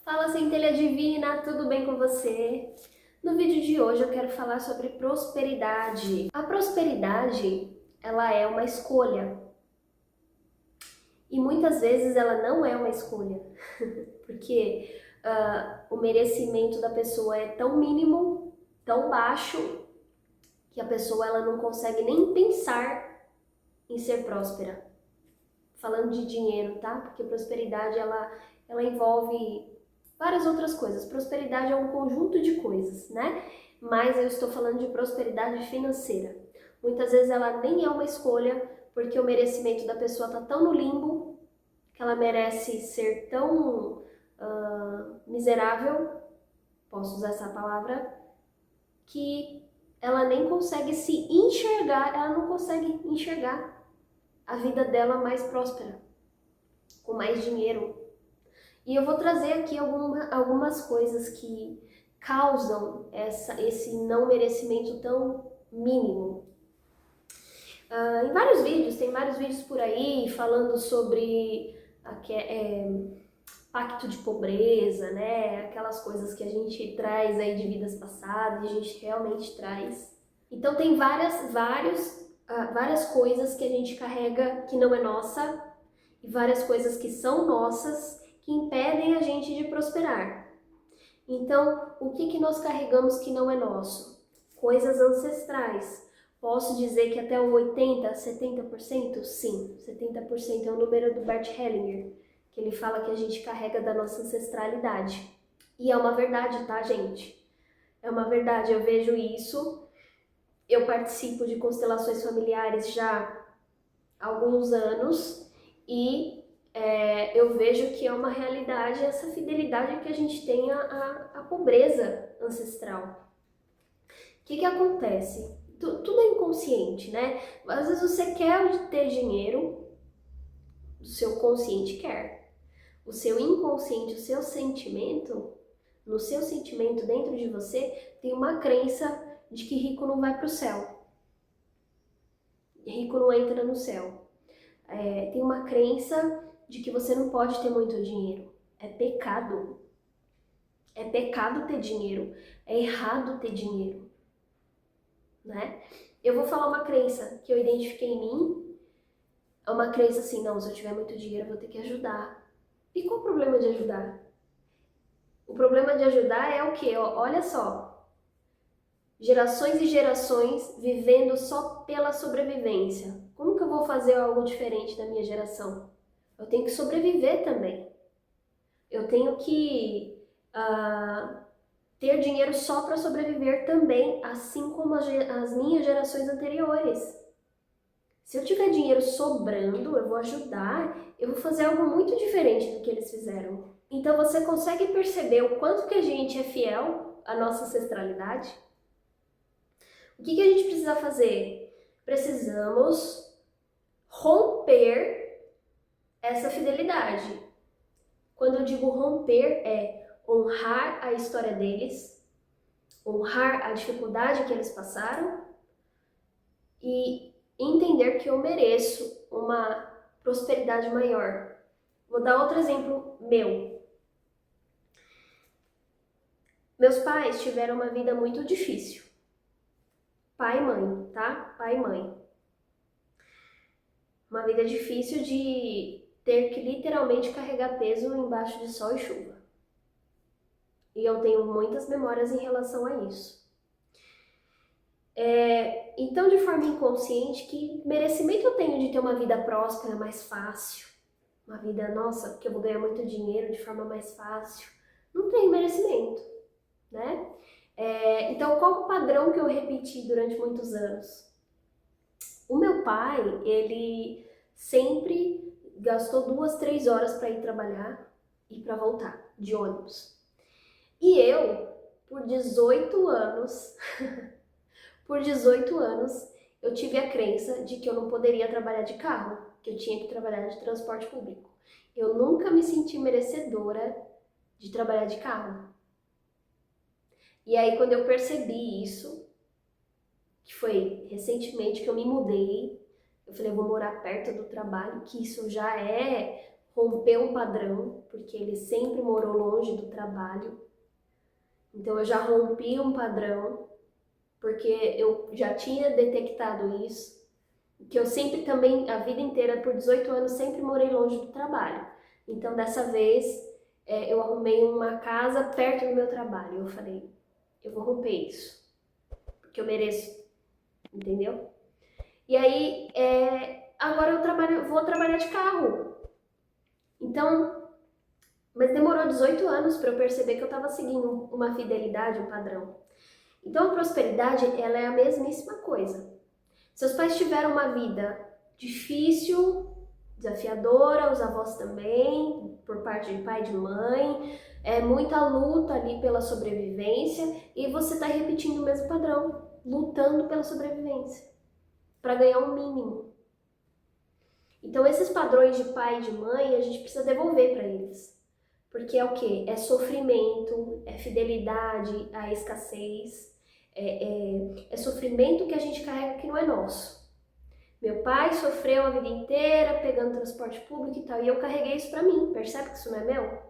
Fala, centelha divina, tudo bem com você? No vídeo de hoje eu quero falar sobre prosperidade. A prosperidade, ela é uma escolha. E muitas vezes ela não é uma escolha. Porque o merecimento da pessoa é tão mínimo, tão baixo, que a pessoa ela não consegue nem pensar em ser próspera. Falando de dinheiro, tá? Porque prosperidade ela envolve várias outras coisas. Prosperidade é um conjunto de coisas, né? Mas eu estou falando de prosperidade financeira. Muitas vezes ela nem é uma escolha, porque o merecimento da pessoa está tão no limbo que ela merece ser tão miserável, posso usar essa palavra, que ela nem consegue se enxergar, ela não consegue enxergar a vida dela mais próspera, com mais dinheiro. E eu vou trazer aqui algumas coisas que causam esse não merecimento tão mínimo. Em vários vídeos, tem vários vídeos por aí falando sobre pacto de pobreza, né? Aquelas coisas que a gente traz aí de vidas passadas, a gente realmente traz. Então tem várias coisas que a gente carrega que não é nossa e várias coisas que são nossas que impedem a gente de prosperar. Então, o que nós carregamos que não é nosso? Coisas ancestrais. Posso dizer que até o 80%, 70%? Sim, 70% é o número do Bert Hellinger, que ele fala que a gente carrega da nossa ancestralidade. E é uma verdade, tá, gente? É uma verdade, eu vejo isso. Eu participo de constelações familiares já há alguns anos e eu vejo que é uma realidade essa fidelidade que a gente tem à pobreza ancestral. O que acontece? Tudo é inconsciente, né? Às vezes você quer ter dinheiro, o seu consciente quer. O seu inconsciente, o seu sentimento, no seu sentimento dentro de você, tem uma crença de que rico não vai para o céu. Rico não entra no céu. Tem uma crença de que você não pode ter muito dinheiro. É pecado. É pecado ter dinheiro. É errado ter dinheiro. Né? Eu vou falar uma crença que eu identifiquei em mim. É uma crença assim, não, se eu tiver muito dinheiro eu vou ter que ajudar. E qual o problema de ajudar? O problema de ajudar é o quê? Olha só. Gerações e gerações vivendo só pela sobrevivência. Como que eu vou fazer algo diferente da minha geração? Eu tenho que sobreviver também. Eu tenho que ter dinheiro só para sobreviver também, assim como as minhas gerações anteriores. Se eu tiver dinheiro sobrando, eu vou ajudar, eu vou fazer algo muito diferente do que eles fizeram. Então você consegue perceber o quanto que a gente é fiel à nossa ancestralidade? O que a gente precisa fazer? Precisamos romper essa fidelidade. Quando eu digo romper, é honrar a história deles, honrar a dificuldade que eles passaram e entender que eu mereço uma prosperidade maior. Vou dar outro exemplo meu. Meus pais tiveram uma vida muito difícil. Pai e mãe, tá? Pai e mãe. Uma vida difícil de ter que literalmente carregar peso embaixo de sol e chuva. E eu tenho muitas memórias em relação a isso. Então, de forma inconsciente, que merecimento eu tenho de ter uma vida próspera, mais fácil? Uma vida, nossa, que eu vou ganhar muito dinheiro de forma mais fácil? Não tenho merecimento, né? Então, qual é o padrão que eu repeti durante muitos anos? O meu pai, ele sempre gastou 2, 3 horas para ir trabalhar e para voltar de ônibus. E eu, por 18 anos, eu tive a crença de que eu não poderia trabalhar de carro, que eu tinha que trabalhar de transporte público. Eu nunca me senti merecedora de trabalhar de carro. E aí, quando eu percebi isso, que foi recentemente que eu me mudei, eu falei, eu vou morar perto do trabalho, que isso já é romper um padrão, porque ele sempre morou longe do trabalho. Então eu já rompi um padrão, porque eu já tinha detectado isso, que eu sempre também, a vida inteira, por 18 anos, sempre morei longe do trabalho. Então dessa vez eu arrumei uma casa perto do meu trabalho. Eu falei, eu vou romper isso, porque eu mereço, entendeu? E aí, agora vou trabalhar de carro. Então, mas demorou 18 anos para eu perceber que eu estava seguindo uma fidelidade, um padrão. Então, a prosperidade, ela é a mesmíssima coisa. Seus pais tiveram uma vida difícil, desafiadora, os avós também, por parte de pai e de mãe, muita luta ali pela sobrevivência, e você está repetindo o mesmo padrão, lutando pela sobrevivência, para ganhar um mínimo. Então, esses padrões de pai e de mãe, a gente precisa devolver para eles. Porque é o quê? É sofrimento, é fidelidade à escassez, é sofrimento que a gente carrega que não é nosso. Meu pai sofreu a vida inteira pegando transporte público e tal, e eu carreguei isso pra mim. Percebe que isso não é meu?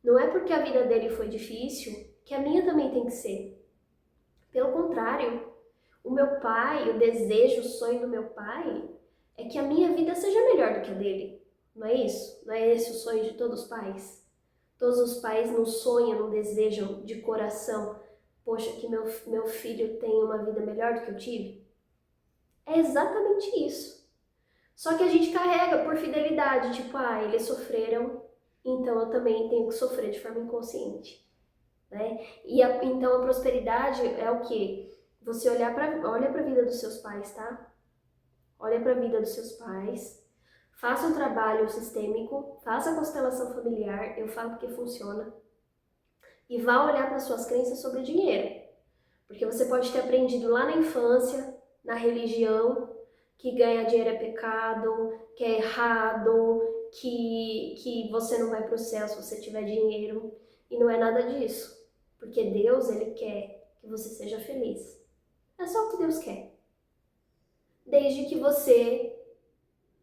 Não é porque a vida dele foi difícil que a minha também tem que ser. Pelo contrário, o meu pai, o desejo, o sonho do meu pai é que a minha vida seja melhor do que a dele. Não é isso? Não é esse o sonho de todos os pais? Todos os pais não sonham, não desejam de coração, poxa, que meu filho tenha uma vida melhor do que eu tive? É exatamente isso. Só que a gente carrega por fidelidade, tipo, eles sofreram, então eu também tenho que sofrer de forma inconsciente, né? Então a prosperidade é o quê? Você olha para a vida dos seus pais, tá? Olha para a vida dos seus pais, faça um trabalho sistêmico, faça a constelação familiar, eu falo porque funciona, e vá olhar para suas crenças sobre dinheiro. Porque você pode ter aprendido lá na infância, na religião, que ganhar dinheiro é pecado, que é errado, que você não vai para o céu se você tiver dinheiro. E não é nada disso. Porque Deus, Ele quer que você seja feliz. É só o que Deus quer. Desde que você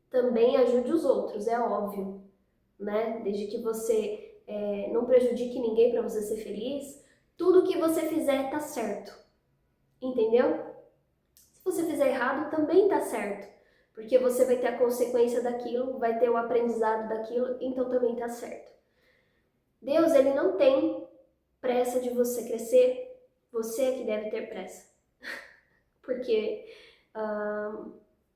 também ajude os outros, é óbvio, né? Desde que você não prejudique ninguém para você ser feliz, tudo que você fizer tá certo, entendeu? Se você fizer errado, também tá certo, porque você vai ter a consequência daquilo, vai ter o aprendizado daquilo, então também tá certo. Deus, ele não tem pressa de você crescer, você é que deve ter pressa, porque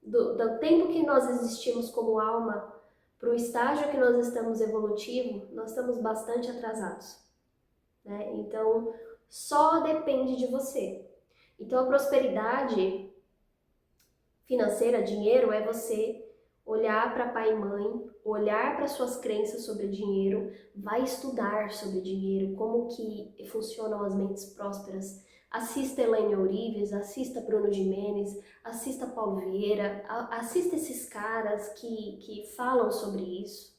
do tempo que nós existimos como alma para o estágio que nós estamos evolutivo, nós estamos bastante atrasados, né? Então, só depende de você. Então, a prosperidade financeira, dinheiro, é você olhar para pai e mãe, olhar para suas crenças sobre dinheiro, vai estudar sobre dinheiro, como que funcionam as mentes prósperas. Assista Elaine Ourives, assista Bruno Gimenez, assista Paulo Vieira, assista esses caras que falam sobre isso.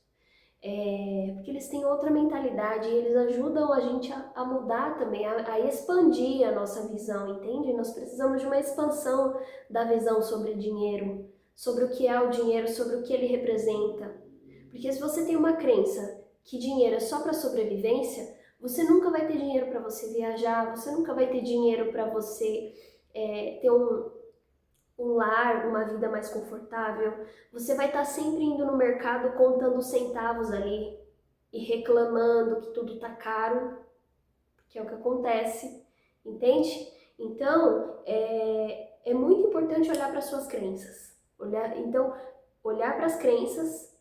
Porque eles têm outra mentalidade e eles ajudam a gente a mudar também, a expandir a nossa visão, entende? Nós precisamos de uma expansão da visão sobre dinheiro, sobre o que é o dinheiro, sobre o que ele representa. Porque se você tem uma crença que dinheiro é só para sobrevivência, você nunca vai ter dinheiro para você viajar, você nunca vai ter dinheiro para você ter um lar, uma vida mais confortável. Você vai estar sempre indo no mercado contando centavos ali e reclamando que tudo tá caro, que é o que acontece, entende? Então, é muito importante olhar para suas crenças. Olhar para as crenças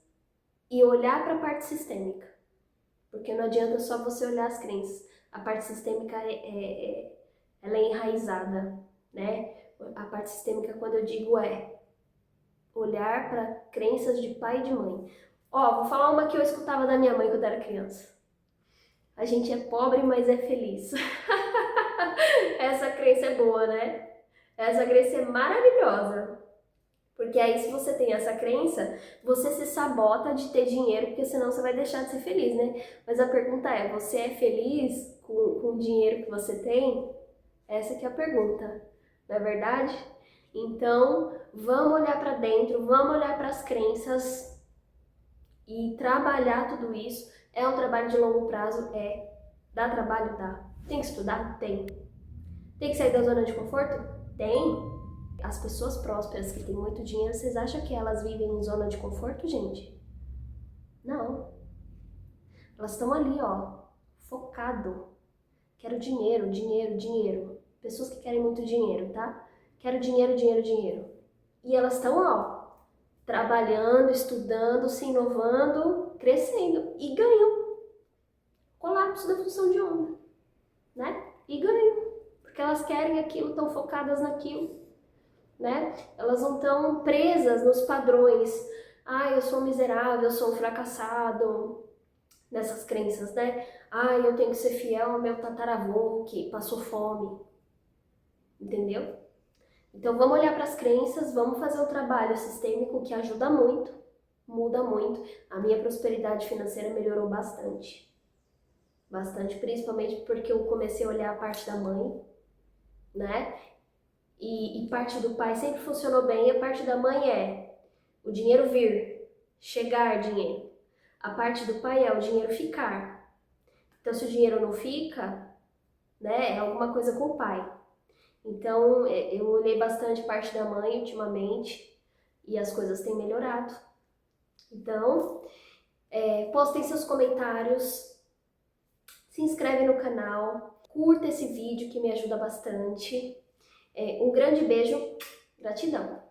e olhar para a parte sistêmica. Porque não adianta só você olhar as crenças. A parte sistêmica ela é enraizada, né? A parte sistêmica, quando eu digo, olhar para crenças de pai e de mãe. Vou falar uma que eu escutava da minha mãe quando era criança. A gente é pobre, mas é feliz. Essa crença é boa, né? Essa crença é maravilhosa. Porque aí, se você tem essa crença, você se sabota de ter dinheiro, porque senão você vai deixar de ser feliz, né? Mas a pergunta é, você é feliz com o dinheiro que você tem? Essa que é a pergunta, não é verdade? Então, vamos olhar para dentro, vamos olhar para as crenças E trabalhar tudo isso é um trabalho de longo prazo? É. Dá trabalho? Dá. Tem que estudar? Tem. Tem que sair da zona de conforto? Tem. As pessoas prósperas que têm muito dinheiro, vocês acham que elas vivem em zona de conforto, gente? Não. Elas estão ali, ó, focado. Quero dinheiro, dinheiro, dinheiro. Pessoas que querem muito dinheiro, tá? Quero dinheiro, dinheiro, dinheiro. E elas estão, ó, trabalhando, estudando, se inovando, crescendo e ganham. Colapso da função de onda, né? E ganham, porque elas querem aquilo, estão focadas naquilo, né? Elas não estão presas nos padrões. Ah, eu sou miserável, eu sou um fracassado, nessas crenças, né? Ah, eu tenho que ser fiel ao meu tataravô que passou fome, entendeu? Então vamos olhar para as crenças, vamos fazer um trabalho sistêmico que ajuda muito, muda muito. A minha prosperidade financeira melhorou bastante. Bastante, principalmente porque eu comecei a olhar a parte da mãe, né? E parte do pai sempre funcionou bem, e a parte da mãe é o dinheiro vir, chegar dinheiro. A parte do pai é o dinheiro ficar. Então se o dinheiro não fica, né, é alguma coisa com o pai. Então eu olhei bastante parte da mãe ultimamente e as coisas têm melhorado. Então, postem seus comentários, se inscreve no canal, curta esse vídeo que me ajuda bastante. Um grande beijo, gratidão!